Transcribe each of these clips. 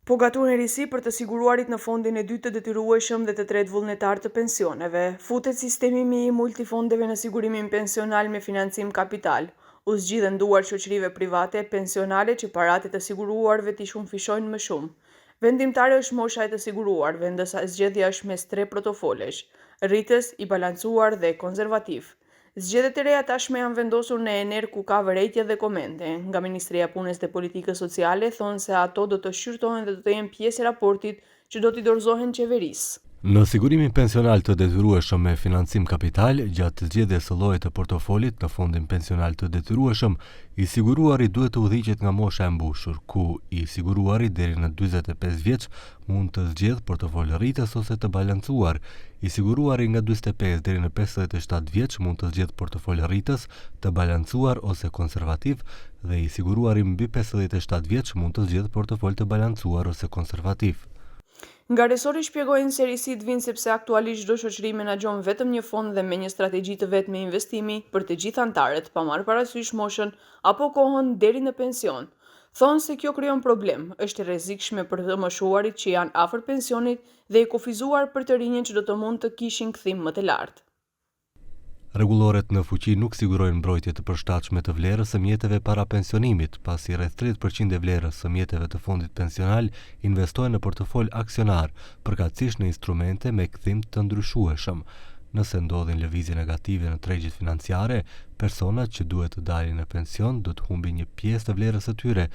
Po gaturën e risi për të siguruarit në fondin e dytë të detyrueshëm dhe të tretë vullnetar të pensioneve. Futet sistemi i multifondeve në sigurimin pensional me financim kapital. U zgjidhen duar shoqërive private pensionale që paratë të siguruarve t'i shumëfishojnë më shumë. Vendimtare është mosha e të siguruarve, ndërsa zgjedhja është mes tre protofolesh: rritës, i balancuar dhe konservativ. Zgjedhjet e reja tashme janë vendosur në ener ku ka vërejtje dhe komente. Nga Ministria e Punës dhe Politikës Sociale thonë se ato do të shqyrtohen dhe do të jenë pjesë e raportit që do t'i dorëzohen qeverisë. Në sigurimin pensional të detyrueshëm me financim kapital, gjatë zgjedhjes së llojit të portofolit në fondin pensional të detyrueshëm, i siguruari duhet të udhëhiqet nga mosha e mbushur, ku i siguruari deri në 45 vjeç mund të zgjedhë portofol rritës ose të balancuar. I siguruari nga 45 deri në 57 vjeç mund të zgjedhë portofol rritës, të balancuar ose konservativ, dhe i siguruari mbi 57 vjeç mund të zgjedhë portofol të balancuar ose konservativ. Nga resori shpjegojnë se risit vinë sepse aktualisht çdo shoqëri menaxhon vetëm një fond dhe me një strategji të vetë me investimi për të gjithë anëtarët, pa marrë parasysh moshën apo kohën deri në pension. Thonë se kjo krijon problem, është e rrezikshme për të moshuarit që janë afër pensionit dhe e kufizuar për të rinjën që do të mund të kishin kthim më të lartë. Rregulloret në fuqi nuk sigurojnë mbrojtje të përshtatshme të vlerës së mjeteve para pensionimit, pasi rreth 30% e vlerës së mjeteve të fondit pensional investohen në portofol aksionar, përkatësisht në instrumente me kthim të ndryshueshëm. Nëse ndodhin lëvizje negative në tregjet financiare, personat që duhet të dalin në pension do të humbin një pjesë të vlerës së tyre,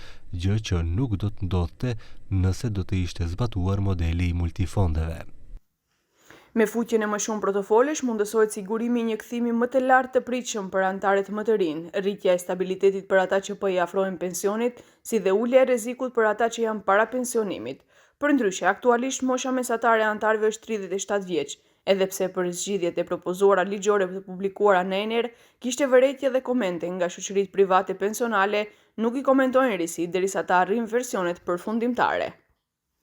gjë që nuk do të ndodhte nëse do të ishte zbatuar modeli i multifondeve. Me fuqjen e më shumë protofolesh mundësohet sigurimi i një kthimi më të lartë të pritshëm për anëtarët më të rinj, rritja e stabilitetit për ata që po i afrohen pensionit, si dhe ulja e rrezikut për ata që janë para pensionimit. Përndryshe, aktualisht mosha mesatare e anëtarëve është 37 vjeç, edhe pse për zgjidhjet e propozuara ligjore të publikuara në ener kishte vërejtje dhe komente nga shoqëritë private pensionale, nuk i komentojnë risit derisa të arrijnë versionet përfundimtare.